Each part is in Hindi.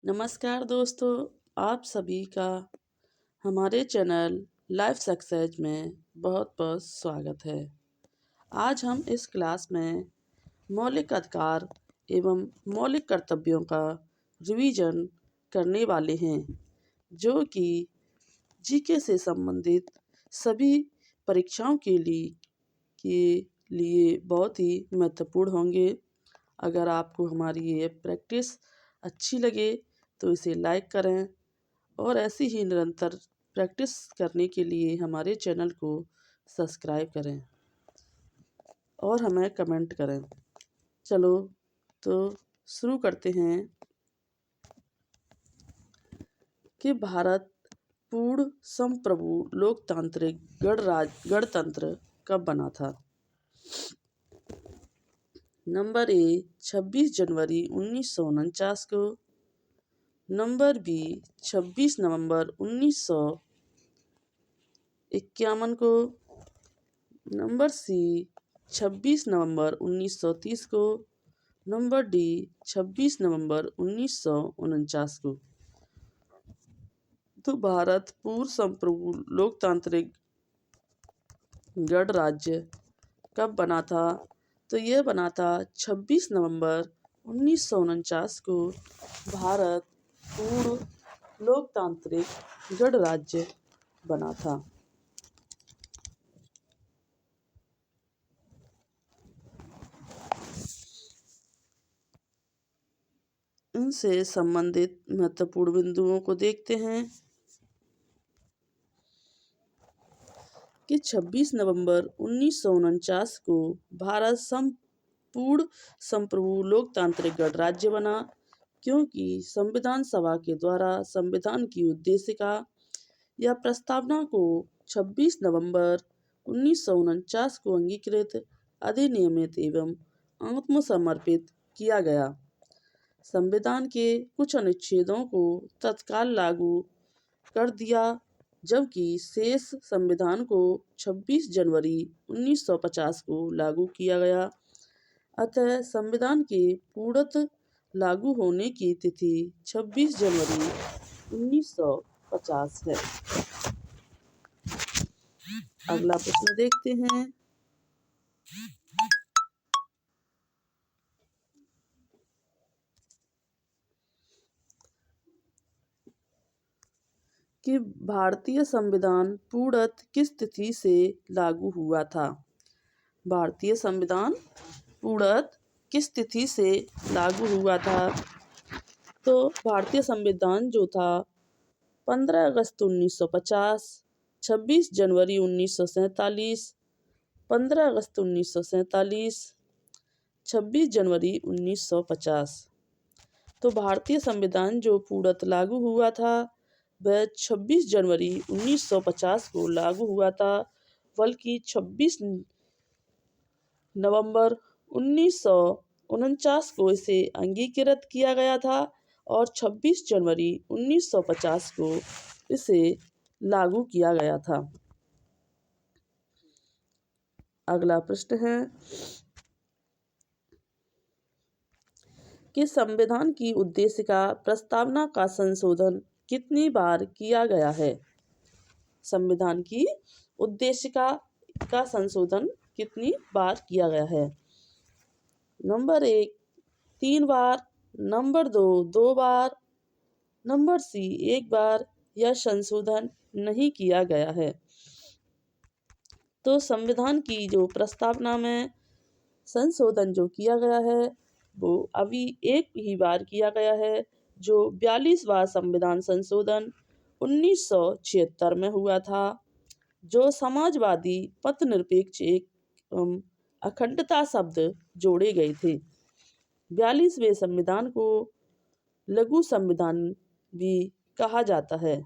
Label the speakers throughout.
Speaker 1: नमस्कार दोस्तों, आप सभी का हमारे चैनल लाइफ सक्सेस में बहुत बहुत स्वागत है। आज हम इस क्लास में मौलिक अधिकार एवं मौलिक कर्तव्यों का रिवीजन करने वाले हैं, जो कि जीके से संबंधित सभी परीक्षाओं के लिए बहुत ही महत्वपूर्ण होंगे। अगर आपको हमारी ये प्रैक्टिस अच्छी लगे तो इसे लाइक करें और ऐसी ही निरंतर प्रैक्टिस करने के लिए हमारे चैनल को सब्सक्राइब करें और हमें कमेंट करें। चलो तो शुरू करते हैं कि भारत पूर्ण संप्रभु लोकतांत्रिक गणतंत्र कब बना था। नंबर ए 26 जनवरी 1949 को। नंबर बी 26 नवंबर 1951 को। नंबर सी 26 नवंबर 1930 को। नंबर डी 26 नवंबर 1949 को। तो भारत पूर्व संप्रभु लोकतांत्रिक गणराज्य कब बना था? तो यह बना था 26 नवंबर 1949 को। भारत पूर्व लोकतांत्रिक गणराज्य बना था। इनसे संबंधित महत्वपूर्ण बिंदुओं को देखते हैं कि 26 नवंबर 1949 को भारत पूर्ण संप्रभु लोकतांत्रिक गणराज्य बना, क्योंकि संविधान सभा के द्वारा संविधान की उद्देशिका या प्रस्तावना को 26 नवंबर 1949 को अंगीकृत, अधिनियमित एवं आत्मसमर्पित किया गया। संविधान के कुछ अनुच्छेदों को तत्काल लागू कर दिया, जबकि शेष संविधान को 26 जनवरी 1950 को लागू किया गया। अतः संविधान के पूर्णतः लागू होने की तिथि 26 जनवरी 1950 है। अगला प्रश्न देखते हैं कि भारतीय संविधान पूर्णतः किस तिथि से लागू हुआ था। भारतीय संविधान पूर्णतः किस तिथि से लागू हुआ था? तो भारतीय संविधान जो था 15 अगस्त 1950, 26 जनवरी 1947, 15 अगस्त 1947, 26 जनवरी 1950। तो भारतीय संविधान जो पूर्णतः लागू हुआ था वह 26 जनवरी 1950 को लागू हुआ था, बल्कि 26 नवंबर 1949 को इसे अंगीकृत किया गया था और 26 जनवरी 1950 को इसे लागू किया गया था। अगला प्रश्न है कि संविधान की उद्देशिका प्रस्तावना का संशोधन कितनी बार किया गया है। संविधान की उद्देशिका का संशोधन कितनी बार किया गया है? नंबर 1 3 बार, नंबर 2 2 बार, नंबर सी 1 बार या संशोधन नहीं किया गया है। तो संविधान की जो प्रस्तावना में संशोधन जो किया गया है वो अभी एक ही बार किया गया है, जो 42वां संविधान संशोधन 1976 में हुआ था, जो समाजवादी पथनिरपेक्ष एवं अखंडता शब्द जोड़े गए थे। 42वें संविधान को लघु संविधान भी कहा जाता है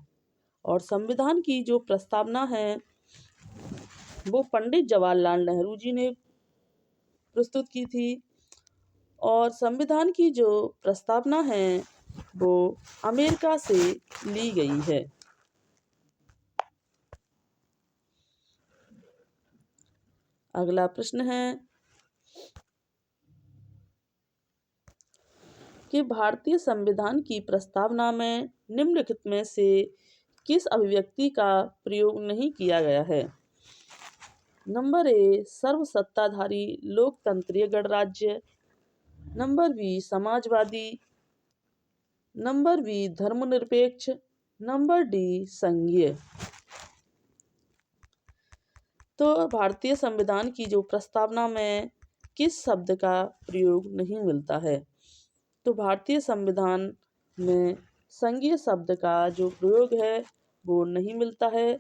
Speaker 1: और संविधान की जो प्रस्तावना है वो पंडित जवाहरलाल नेहरू जी ने प्रस्तुत की थी और संविधान की जो प्रस्तावना है वो अमेरिका से ली गई है। अगला प्रश्न है कि भारतीय संविधान की प्रस्तावना में निम्नलिखित में से किस अभिव्यक्ति का प्रयोग नहीं किया गया है? नंबर ए सर्वसत्ताधारी लोकतंत्रीय गणराज्य, नंबर बी समाजवादी, नंबर बी धर्मनिरपेक्ष, नंबर डी संघीय। तो भारतीय संविधान की जो प्रस्तावना में किस शब्द का प्रयोग नहीं मिलता है? तो भारतीय संविधान में संघीय शब्द का जो प्रयोग है वो नहीं मिलता है,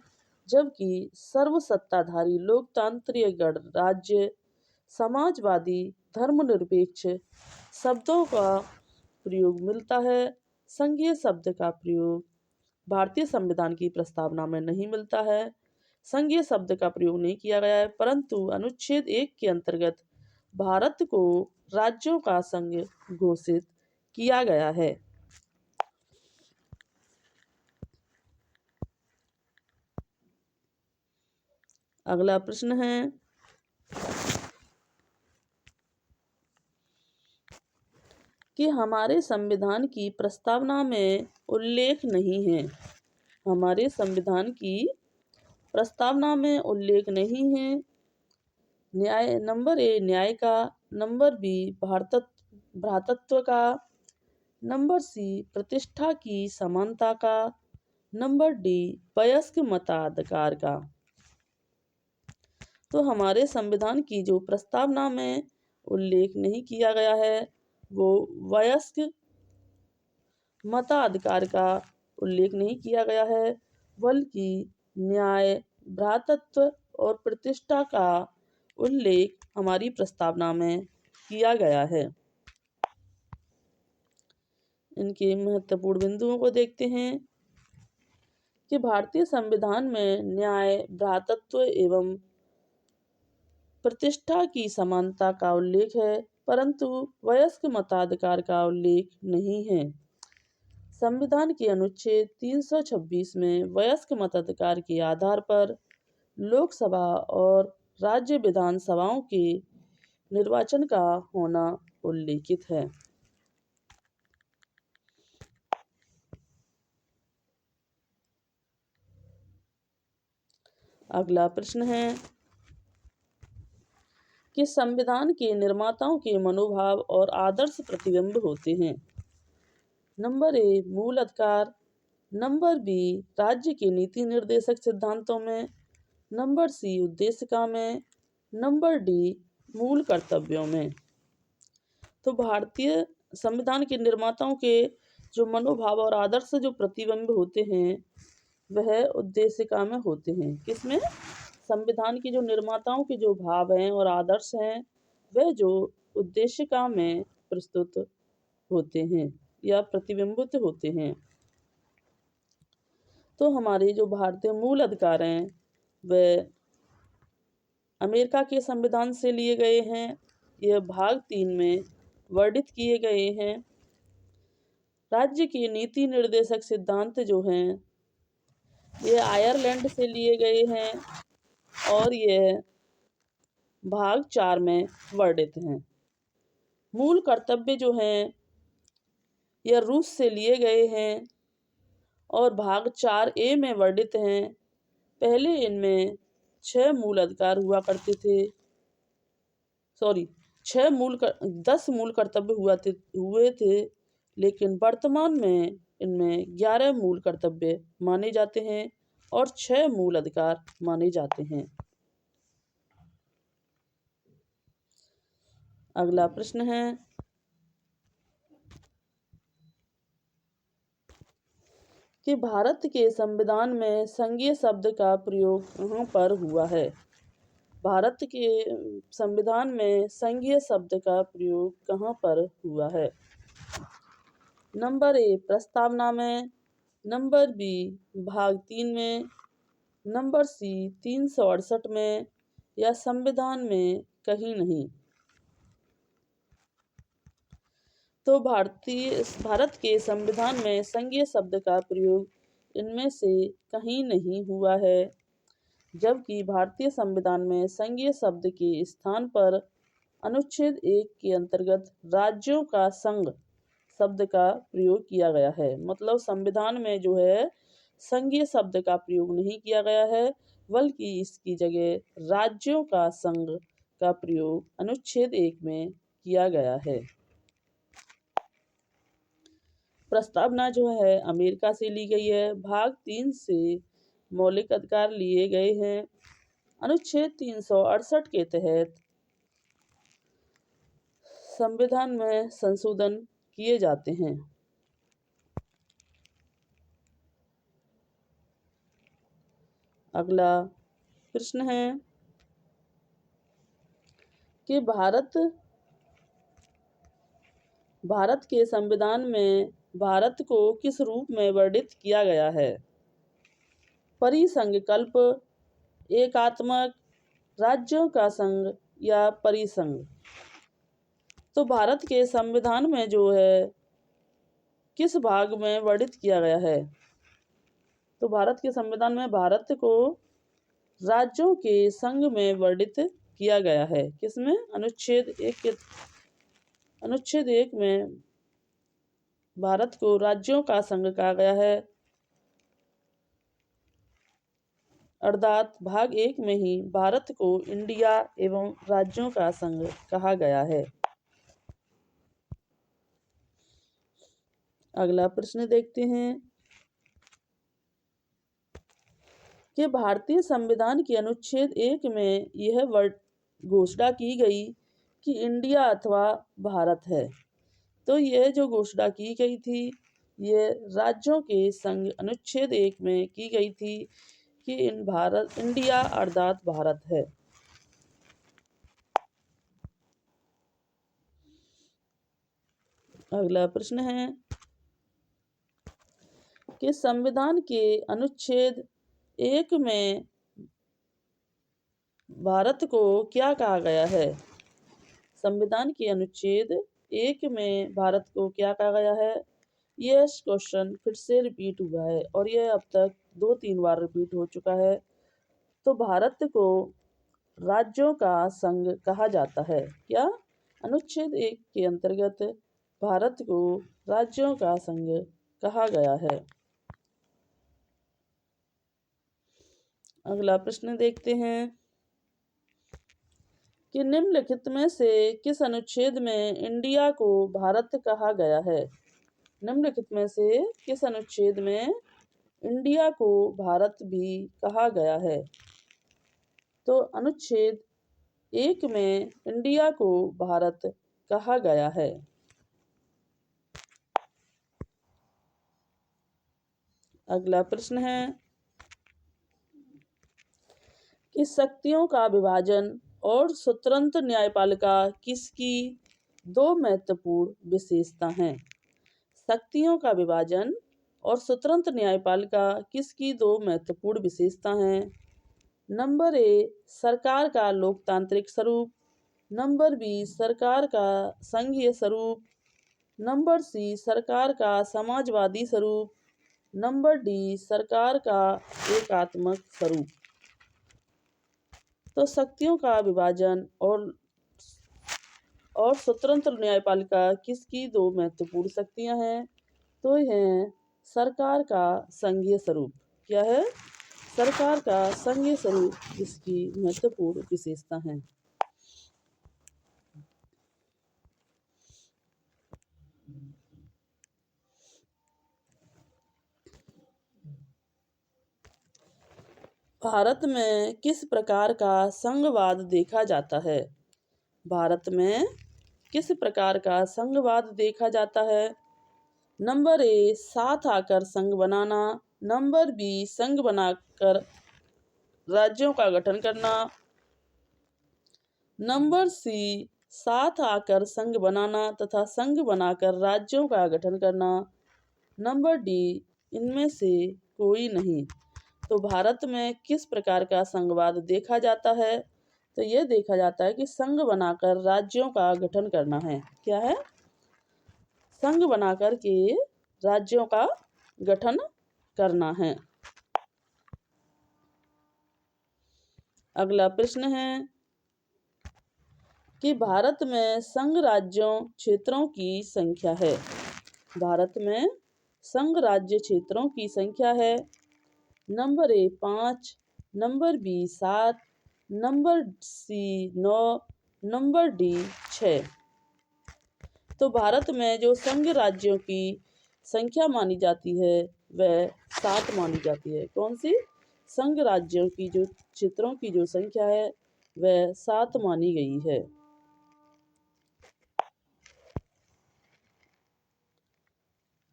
Speaker 1: जबकि सर्वसत्ताधारी लोकतांत्रिक गणराज्य, समाजवादी, धर्मनिरपेक्ष शब्दों का प्रयोग मिलता है। संघीय शब्द का प्रयोग भारतीय संविधान की प्रस्तावना में नहीं मिलता है। संघीय शब्द का प्रयोग नहीं किया गया है, परंतु अनुच्छेद 1 के अंतर्गत भारत को राज्यों का संघ घोषित किया गया है। अगला प्रश्न है कि हमारे संविधान की प्रस्तावना में उल्लेख नहीं है। हमारे संविधान की प्रस्तावना में उल्लेख नहीं है। न्याय नंबर ए न्याय का, नंबर बी भ्रातृत्व का, नंबर सी प्रतिष्ठा की समानता का, नंबर डी वयस्क मताधिकार का। तो हमारे संविधान की जो प्रस्तावना में उल्लेख नहीं किया गया है वो वयस्क मताधिकार का उल्लेख नहीं किया गया है, बल्कि न्याय, भ्रातृत्व और प्रतिष्ठा का उल्लेख हमारी प्रस्तावना में किया गया है। इनके महत्वपूर्ण बिंदुओं को देखते हैं कि भारतीय संविधान में न्याय, भ्रातृत्व एवं प्रतिष्ठा की समानता का उल्लेख है, परंतु वयस्क मताधिकार का उल्लेख नहीं है। संविधान के अनुच्छेद 326 में वयस्क मताधिकार के आधार पर लोकसभा और राज्य विधानसभाओं के निर्वाचन का होना उल्लेखित है। अगला प्रश्न है कि संविधान के निर्माताओं के मनोभाव और आदर्श प्रतिबिंब होते हैं। नंबर ए मूल अधिकार, नंबर बी राज्य के नीति निर्देशक सिद्धांतों में, नंबर सी उद्देशिका में, नंबर डी मूल कर्तव्यों में। तो भारतीय संविधान के निर्माताओं के जो मनोभाव और आदर्श जो प्रतिबिंब होते हैं वह उद्देशिका में होते हैं। किसमें? संविधान के जो निर्माताओं के जो भाव हैं और आदर्श हैं वह जो उद्देशिका में प्रस्तुत होते हैं या प्रतिबिंबित होते हैं। तो हमारे जो भारतीय मूल अधिकार हैं वह अमेरिका के संविधान से लिए गए हैं। यह भाग 3 में वर्णित किए गए हैं। राज्य के नीति निर्देशक सिद्धांत जो हैं ये आयरलैंड से लिए गए हैं और यह भाग 4 में वर्णित हैं। मूल कर्तव्य जो हैं यह रूस से लिए गए हैं और भाग 4A में वर्णित हैं। पहले इनमें 6 मूल अधिकार हुआ करते थे, 10 मूल कर्तव्य हुए थे, लेकिन वर्तमान में इनमें 11 मूल कर्तव्य माने जाते हैं और 6 मूल अधिकार माने जाते हैं। अगला प्रश्न है कि भारत के संविधान में संघीय शब्द का प्रयोग कहाँ पर हुआ है? भारत के संविधान में संघीय शब्द का प्रयोग कहाँ पर हुआ है? नंबर ए प्रस्तावना में, नंबर बी भाग 3 में, नंबर सी 368 में या संविधान में कहीं नहीं। तो भारत के संविधान में संघीय शब्द का प्रयोग इनमें से कहीं नहीं हुआ है, जबकि भारतीय संविधान में संघीय शब्द के स्थान पर अनुच्छेद 1 के अंतर्गत राज्यों का संघ शब्द का प्रयोग किया गया है। मतलब संविधान में जो है संघीय शब्द का प्रयोग नहीं किया गया है, बल्कि इसकी जगह राज्यों का संघ का प्रयोग अनुच्छेद 1 में किया गया है। प्रस्तावना जो है अमेरिका से ली गई है। भाग 3 से मौलिक अधिकार लिए गए हैं। अनुच्छेद 368 के तहत संविधान में संशोधन किए जाते हैं। अगला प्रश्न है कि भारत के संविधान में भारत को किस रूप में वर्णित किया गया है? परिसंघकल्प, एकात्मक, राज्यों का संघ या परिसंघ? तो भारत के संविधान में जो है किस भाग में वर्णित किया गया है? तो भारत के संविधान में भारत को राज्यों के संघ में वर्णित किया गया है। किसमें? अनुच्छेद 1 में भारत को राज्यों का संघ कहा गया है, अर्थात भाग 1 में ही भारत को इंडिया एवं राज्यों का संघ कहा गया है। अगला प्रश्न देखते हैं कि भारतीय संविधान के अनुच्छेद 1 में यह घोषणा की गई कि इंडिया अथवा भारत है। तो यह जो घोषणा की गई थी यह राज्यों के संघ अनुच्छेद 1 में की गई थी कि इंडिया अर्थात भारत है। अगला प्रश्न है कि संविधान के अनुच्छेद 1 में भारत को क्या कहा गया है? संविधान के अनुच्छेद 1 में भारत को क्या कहा गया है? यह क्वेश्चन फिर से रिपीट हुआ है और यह अब तक 2-3 बार रिपीट हो चुका है। तो भारत को राज्यों का संघ कहा जाता है। क्या? अनुच्छेद 1 के अंतर्गत भारत को राज्यों का संघ कहा गया है। अगला प्रश्न देखते हैं कि निम्नलिखित में से किस अनुच्छेद में इंडिया को भारत कहा गया है? निम्नलिखित में से किस अनुच्छेद में इंडिया को भारत भी कहा गया है? तो अनुच्छेद 1 में इंडिया को भारत कहा गया है। अगला प्रश्न है कि शक्तियों का विभाजन और स्वतंत्र न्यायपालिका किसकी दो महत्वपूर्ण विशेषता हैं? शक्तियों का विभाजन और स्वतंत्र न्यायपालिका किसकी दो महत्वपूर्ण विशेषता हैं? नंबर ए, सरकार का लोकतांत्रिक स्वरूप। नंबर बी, सरकार का संघीय स्वरूप। नंबर सी, सरकार का समाजवादी स्वरूप। नंबर डी, सरकार का एकात्मक स्वरूप। तो शक्तियों का विभाजन और स्वतंत्र न्यायपालिका किसकी दो महत्वपूर्ण शक्तियां हैं? तो यह सरकार का संघीय स्वरूप। क्या है? सरकार का संघीय स्वरूप इसकी महत्वपूर्ण विशेषता है। भारत में किस प्रकार का संघवाद देखा जाता है? भारत में किस प्रकार का संघवाद देखा जाता है? नंबर ए, साथ आकर संघ बनाना। नंबर बी, संघ बनाकर राज्यों का गठन करना। नंबर सी, साथ आकर संघ बनाना तथा संघ बनाकर राज्यों का गठन करना। नंबर डी, इनमें से कोई नहीं। तो भारत में किस प्रकार का संघवाद देखा जाता है? तो यह देखा जाता है कि संघ बनाकर राज्यों का गठन करना है। क्या है? संघ बनाकर के राज्यों का गठन करना है। अगला प्रश्न है कि भारत में संघ राज्यों क्षेत्रों की संख्या है। भारत में संघ राज्य क्षेत्रों की संख्या है। Number A 5, number B 7, number C 9, number D 6। तो भारत में जो संघ राज्यों की संख्या मानी जाती है वह 7 मानी जाती है। कौन सी? संघ राज्यों की जो क्षेत्रों की जो संख्या है वह 7 मानी गई है।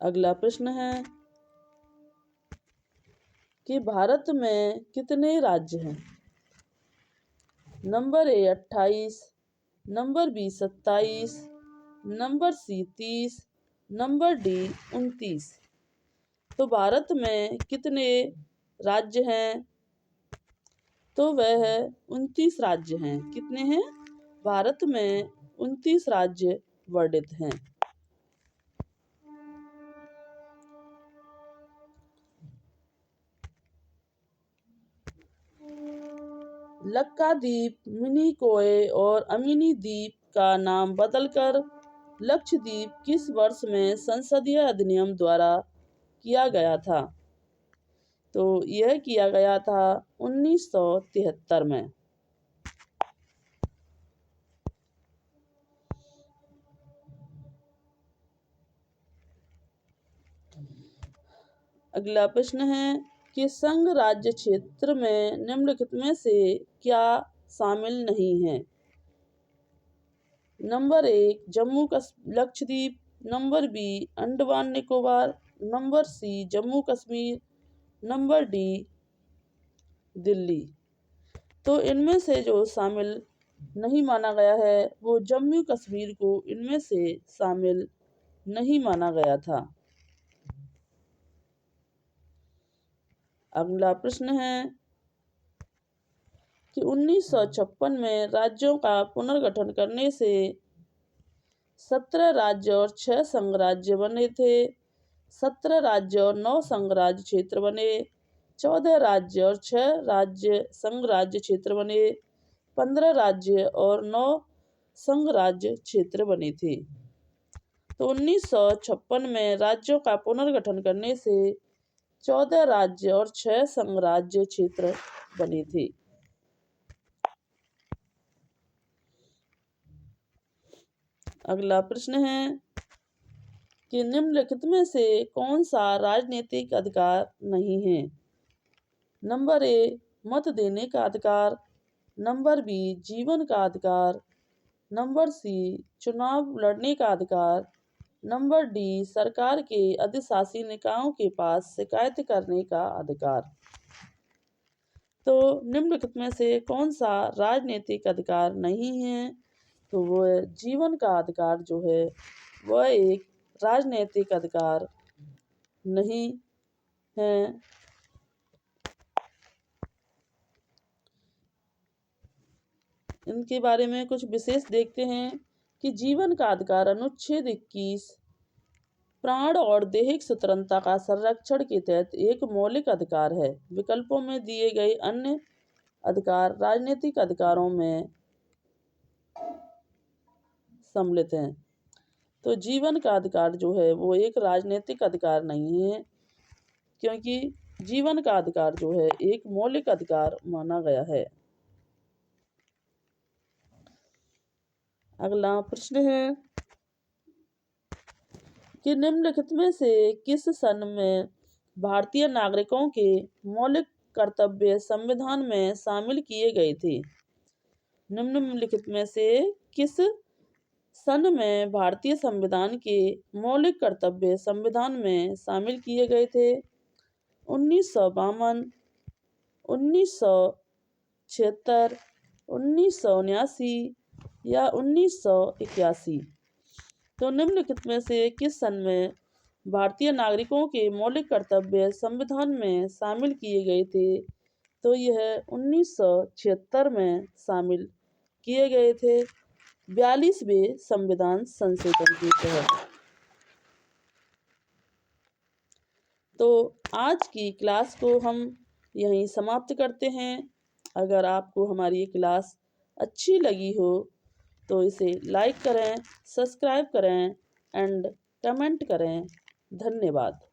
Speaker 1: अगला प्रश्न है कि भारत में कितने राज्य हैं? Number A 28, number B 27, number C 30, number D 29। तो भारत में कितने राज्य हैं? तो वह है 29 राज्य हैं। कितने हैं? भारत में 29 राज्य वर्णित हैं। लक्काद्वीप, मिनिकॉय और अमीनी द्वीप का नाम बदलकर लक्षद्वीप किस वर्ष में संसदीय अधिनियम द्वारा किया गया था? तो यह किया गया था 1973 में। अगला प्रश्न है कि संघ राज्य क्षेत्र में निम्नलिखित में से क्या शामिल नहीं है? Number 1 Jammu Lakshadweep, number B Andaman Nicobar, number C Jammu Kashmir, number D Delhi. तो इनमें से जो शामिल नहीं माना गया है वो जम्मू कश्मीर को इनमें से शामिल नहीं माना गया था। अगला प्रश्न है कि 1956 में राज्यों का पुनर्गठन करने से 17 राज्य और 6 संघ राज्य बने थे। 17 राज्य और 9 संघ राज्य क्षेत्र बने। 14 राज्य और 6 राज्य संघ राज्य क्षेत्र बने। 15 राज्य और 9 संघ राज्य क्षेत्र बने थे। तो 1956 में राज्यों का पुनर्गठन करने से 14 राज्य और 6 संघ राज्य क्षेत्र बने थे। अगला प्रश्न है कि निम्नलिखित में से कौन सा राजनीतिक अधिकार नहीं है? नंबर ए मत देने का अधिकार, नंबर बी जीवन का अधिकार, नंबर सी चुनाव लड़ने का अधिकार, नंबर डी सरकार के अधिशासी निकायों के पास शिकायत करने का अधिकार। तो निम्नलिखित में से कौन सा राजनीतिक अधिकार नहीं है? तो वो जीवन का अधिकार जो है वह एक राजनीतिक अधिकार नहीं है। इनके बारे में कुछ विशेष देखते हैं कि जीवन का अधिकार अनुच्छेद 21 प्राण और दैहिक स्वतंत्रता का संरक्षण के तहत एक मौलिक अधिकार है। विकल्पों में दिए गए अन्य अधिकार राजनीतिक अधिकारों में सम्मिलित हैं। तो जीवन का अधिकार जो है वो एक राजनीतिक अधिकार नहीं है, क्योंकि जीवन का अधिकार जो है एक मौलिक अधिकार माना गया है। अगला प्रश्न है कि निम्नलिखित में से किस सन में भारतीय नागरिकों के मौलिक कर्तव्य संविधान में शामिल किए गए थे? निम्नलिखित में से किस सन में भारतीय संविधान के मौलिक कर्तव्य संविधान में शामिल किए गए थे? 1952, 1976, 1979 या 1981। तो निम्नलिखित में से किस सन में भारतीय नागरिकों के मौलिक कर्तव्य संविधान में शामिल किए गए थे? तो यह 1976 में शामिल किए गए थे 42वें संविधान संशोधन के तहत। तो आज की क्लास को हम यहीं समाप्त करते हैं। अगर आपको हमारी ये क्लास अच्छी लगी हो तो इसे लाइक करें, सब्सक्राइब करें एंड कमेंट करें। धन्यवाद।